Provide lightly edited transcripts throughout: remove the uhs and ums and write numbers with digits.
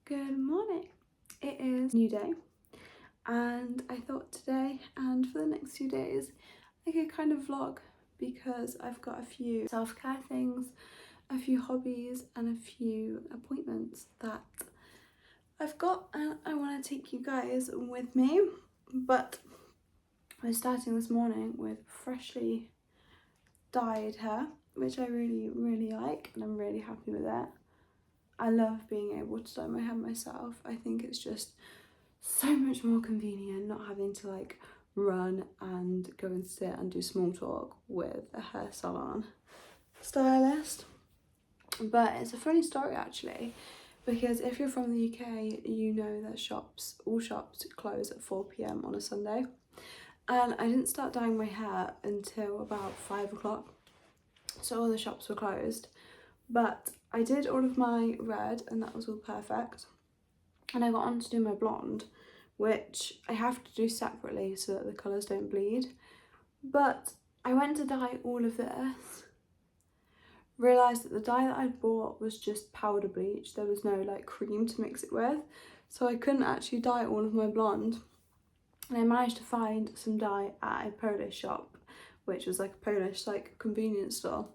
Good morning. It is a new day, and I thought today and for the next few days I could kind of vlog because I've got a few self-care things, a few hobbies and a few appointments that I've got, and I want to take you guys with me. But we're starting this morning with freshly dyed hair, which I really like, and I'm really happy with it. I love being able to dye my hair myself. I think it's just so much more convenient not having to like run and go and sit and do small talk with a hair salon stylist. But it's a funny story actually, because if you're from the UK, you know that all shops close at 4 p.m. on a Sunday. And I didn't start dyeing my hair until about 5 o'clock, so all the shops were closed. But I did all of my red and that was all perfect. And I got on to do my blonde, which I have to do separately so that the colours don't bleed. But I went to dye all of this, realised that the dye that I bought was just powder bleach. There was no like cream to mix it with, so I couldn't actually dye all of my blonde. And I managed to find some dye at a Polish shop, which was like a Polish like convenience store,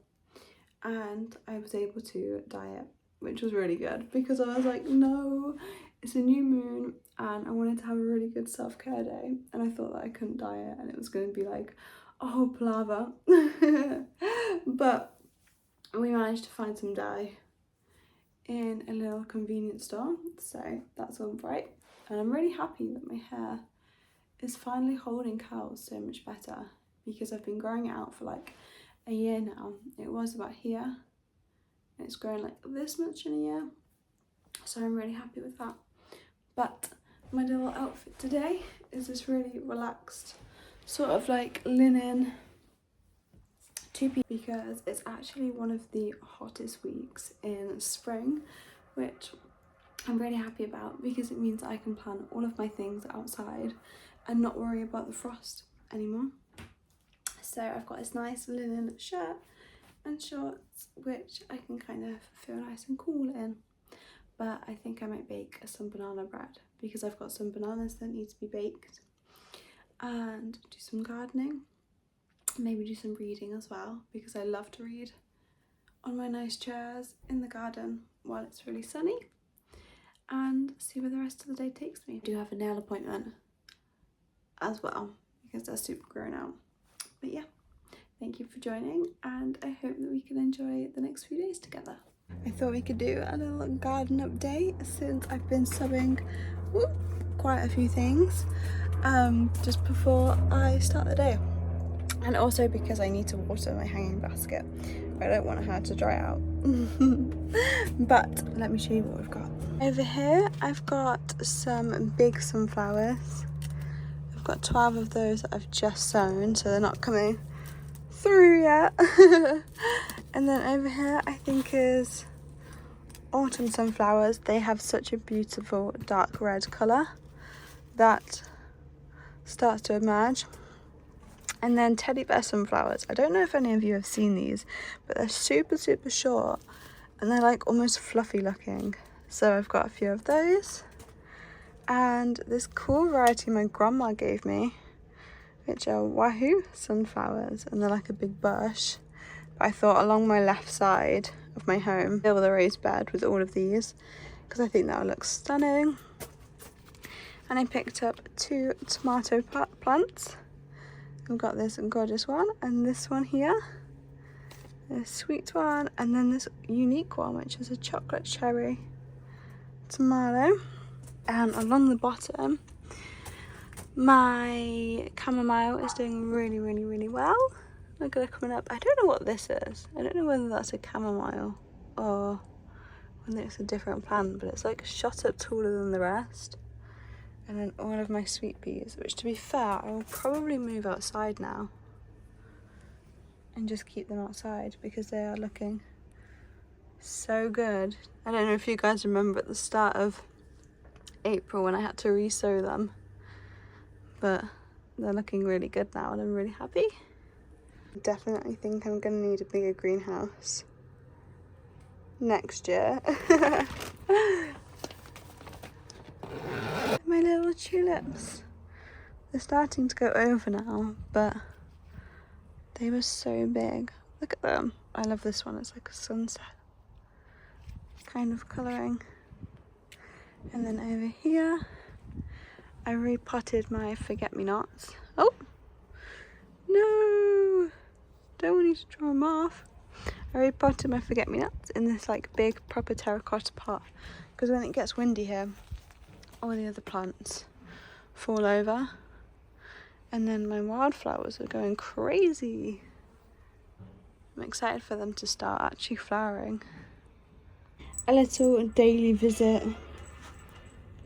and I was able to dye it, which was really good because I was like, no, it's a new moon and I wanted to have a really good self-care day, and I thought that I couldn't dye it and it was going to be like a whole palaver. But we managed to find some dye in a little convenience store, so that's all right. And I'm really happy that my hair is finally holding curls so much better, because I've been growing it out for like a year now. It was about here and it's grown like this much in a year, so I'm really happy with that. But my little outfit today is this really relaxed sort of like linen two-piece, because it's actually one of the hottest weeks in spring, which I'm really happy about because it means I can plan all of my things outside and not worry about the frost anymore. So I've got this nice linen shirt and shorts, which I can kind of feel nice and cool in. But I think I might bake some banana bread because I've got some bananas that need to be baked, and do some gardening, maybe do some reading as well, because I love to read on my nice chairs in the garden while it's really sunny, and see where the rest of the day takes me. I do have a nail appointment as well because they're super grown out. But yeah, thank you for joining, and I hope that we can enjoy the next few days together. I thought we could do a little garden update since I've been subbing quite a few things just before I start the day, and also because I need to water my hanging basket. I don't want her to dry out. But let me show you what we've got. Over here I've got some big sunflowers. I've got 12 of those that I've just sown, so they're not coming through yet. And then over here I think is autumn sunflowers. They have such a beautiful dark red colour that starts to emerge. And then teddy bear sunflowers. I don't know if any of you have seen these, but they're super short and they're like almost fluffy looking. So I've got a few of those. And this cool variety my grandma gave me, which are Wahoo sunflowers, and they're like a big bush. But I thought along my left side of my home, fill the raised bed with all of these because I think that would look stunning. And I picked up 2 tomato plants. I've got this gorgeous one and this one here, a sweet one, and then this unique one which is a chocolate cherry tomato. And along the bottom, my chamomile is doing really well. Look at it coming up. I don't know what this is. I don't know whether that's a chamomile or whether it's a different plant, but it's like shot up taller than the rest. And then all of my sweet peas, which to be fair, I will probably move outside now and just keep them outside because they are looking so good. I don't know if you guys remember at the start of April when I had to re-sow them, but they're looking really good now and I'm really happy. Definitely think I'm gonna need a bigger greenhouse next year. My little tulips. They're starting to go over now, but they were so big. Look at them. I love this one. It's like a sunset kind of colouring. And then over here, I repotted my forget-me-nots. Oh, no. Don't want you to draw them off. I repotted my forget-me-nots in this like big proper terracotta pot, because when it gets windy here, all the other plants fall over, and then my wildflowers are going crazy. I'm excited for them to start actually flowering. A little daily visit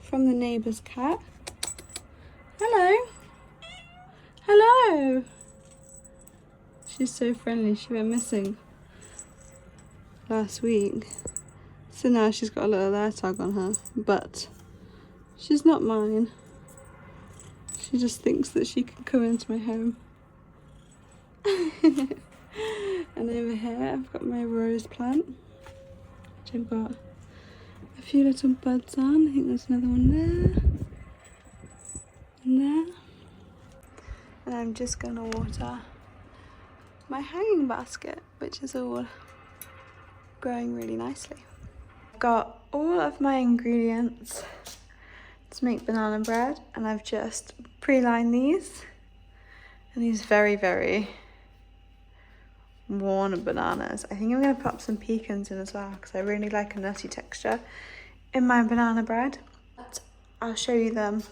from the neighbour's cat. Hello. Hello. She's so friendly. She went missing last week, so now she's got a little air tag on her, but she's not mine. She just thinks that she can come into my home. And over here I've got my rose plant, which I've got a few little buds on. I think there's another one there and there. And I'm just gonna water my hanging basket, which is all growing really nicely. I've got all of my ingredients to make banana bread, and I've just pre-lined these, and these very, very worn bananas. I think I'm going to pop some pecans in as well, because I really like a nutty texture in my banana bread. But I'll show you them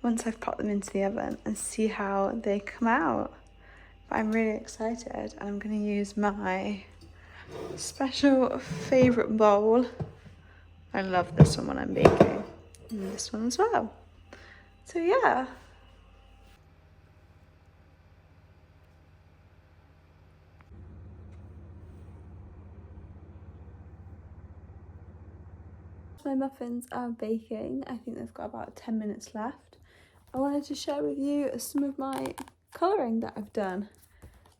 once I've popped them into the oven and see how they come out. But I'm really excited, and I'm going to use my special favourite bowl. I love this one when I'm baking, and this one as well. So yeah. My muffins are baking. I think they've got about 10 minutes left. I wanted to share with you some of my colouring that I've done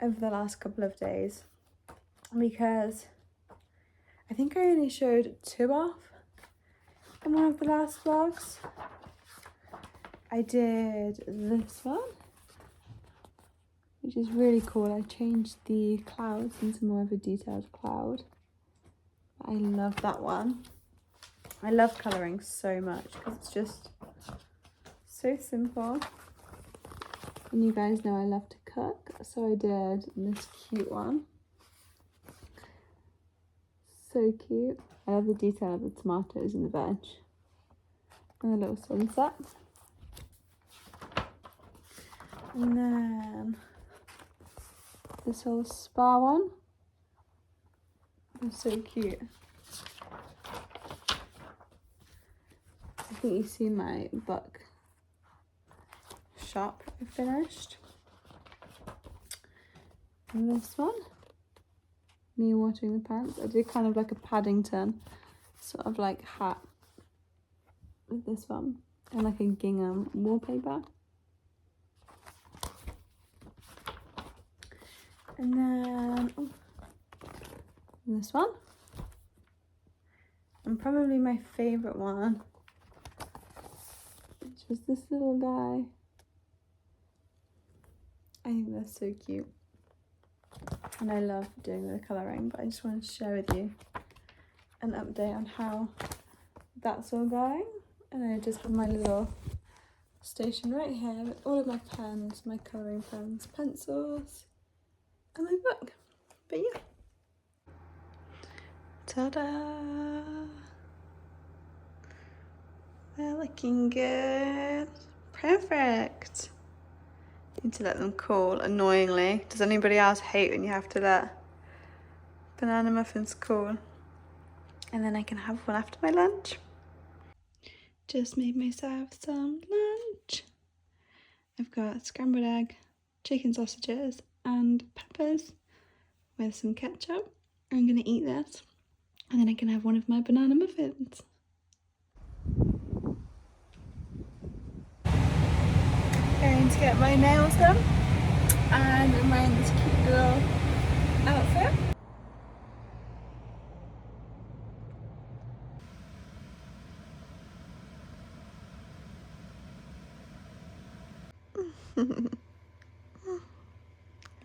over the last couple of days, because I think I only showed 2 off in one of the last vlogs. I did this one, which is really cool. I changed the clouds into more of a detailed cloud. I love that one. I love colouring so much because it's just so simple. And you guys know I love to cook, so I did this cute one. So cute. I love the detail of the tomatoes and the veg. And a little sunset. And then this whole spa one. It's so cute. I think you see my book shop I finished. And this one, me watering the plants. I did kind of like a Paddington sort of like hat with this one, and like a gingham wallpaper. And then this one, and probably my favourite one, which was this little guy. I think that's so cute, and I love doing the colouring, but I just wanted to share with you an update on how that's all going. And I just have my little station right here with all of my pens, my colouring pens, pencils, and my book. But yeah, ta-da! They're looking good. Perfect. Need to let them cool, annoyingly. Does anybody else hate when you have to let banana muffins cool? And then I can have one after my lunch. Just made myself some lunch. I've got scrambled egg, chicken sausages, and peppers with some ketchup. I'm gonna eat this, and then I can have one of my banana muffins. Going to get my nails done. and I'm wearing this cute little outfit.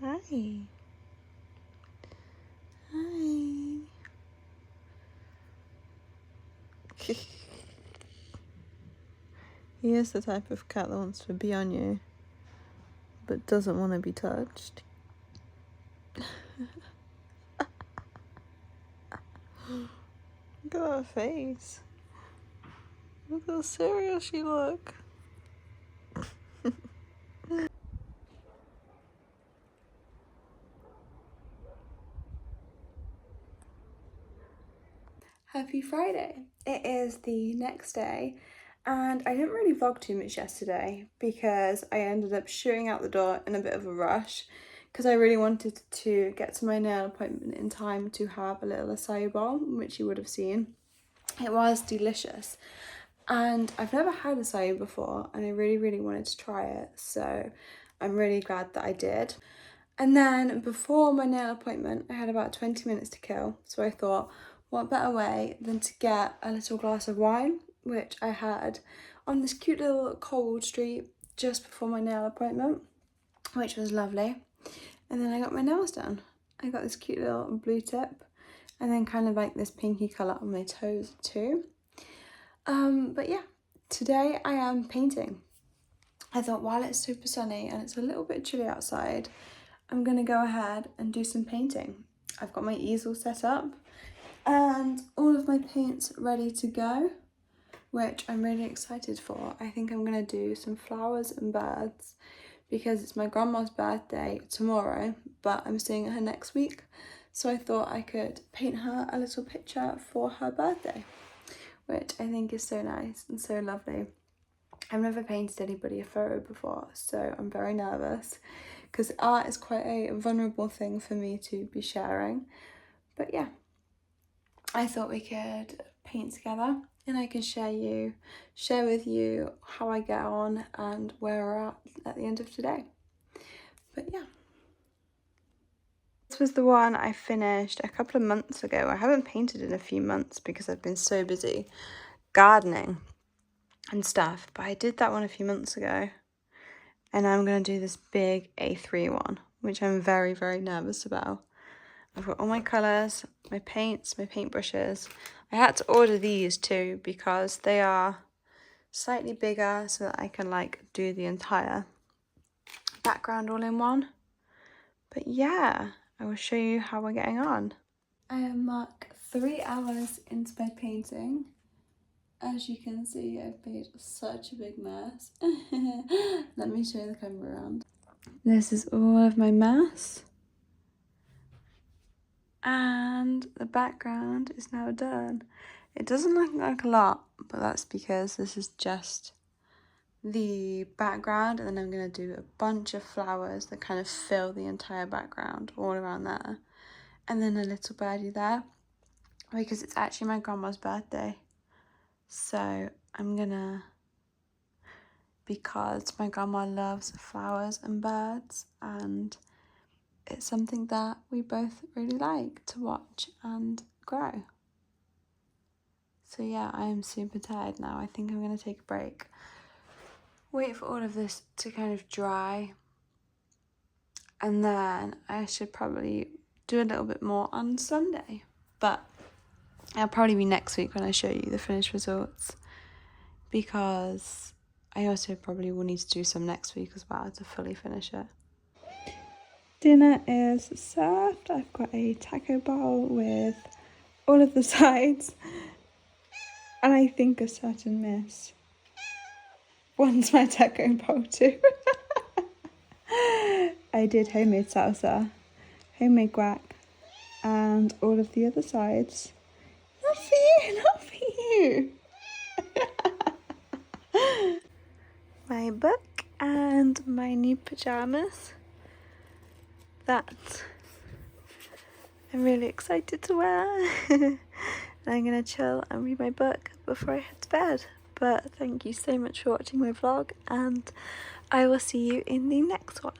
Hi. Hi. He is the type of cat that wants to be on you, but doesn't want to be touched. Look at her face. Look how serious she look. Happy Friday. It is the next day and I didn't really vlog too much yesterday because I ended up shooting out the door in a bit of a rush because I really wanted to get to my nail appointment in time to have a little acai bowl, which you would have seen. It was delicious and I've never had acai before and I really wanted to try it, so I'm really glad that I did. And then before my nail appointment I had about 20 minutes to kill, so I thought what better way than to get a little glass of wine, which I had on this cute little cold street just before my nail appointment, which was lovely. And then I got my nails done. I got this cute little blue tip and then kind of like this pinky colour on my toes too. But yeah, today I am painting. I thought while it's super sunny and it's a little bit chilly outside, I'm gonna go ahead and do some painting. I've got my easel set up and all of my paints ready to go, which I'm really excited for. I think I'm gonna do some flowers and birds because it's my grandma's birthday tomorrow, but I'm seeing her next week. So I thought I could paint her a little picture for her birthday, which I think is so nice and so lovely. I've never painted anybody a photo before, so I'm very nervous because art is quite a vulnerable thing for me to be sharing. But yeah, I thought we could paint together and I can share with you how I get on and where we're at the end of today. But yeah. This was the one I finished a couple of months ago. I haven't painted in a few months because I've been so busy gardening and stuff, but I did that one a few months ago. And I'm going to do this big A3 one, which I'm very nervous about. I've got all my colours, my paints, my paintbrushes. I had to order these too because they are slightly bigger so that I can like do the entire background all in one. But yeah, I will show you how we're getting on. I am Mark 3 hours into my painting. As you can see, I've made such a big mess. Let me show the camera around. This is all of my mess. And the background is now done. It doesn't look like a lot, but that's because this is just the background, and then I'm going to do a bunch of flowers that kind of fill the entire background all around there, and then a little birdie there because it's actually my grandma's birthday. So I'm gonna, because my grandma loves flowers and birds and it's something that we both really like to watch and grow. So yeah, I am super tired now. I think I'm going to take a break. Wait for all of this to kind of dry. And then I should probably do a little bit more on Sunday. But it'll probably be next week when I show you the finished results. Because I also probably will need to do some next week as well to fully finish it. Dinner is served. I've got a taco bowl with all of the sides. And I think a certain miss wants my taco bowl too. I did homemade salsa, homemade guac, and all of the other sides. Not for you, not for you. My book and my new pajamas that I'm really excited to wear. And I'm going to chill and read my book before I head to bed. But thank you so much for watching my vlog and I will see you in the next one.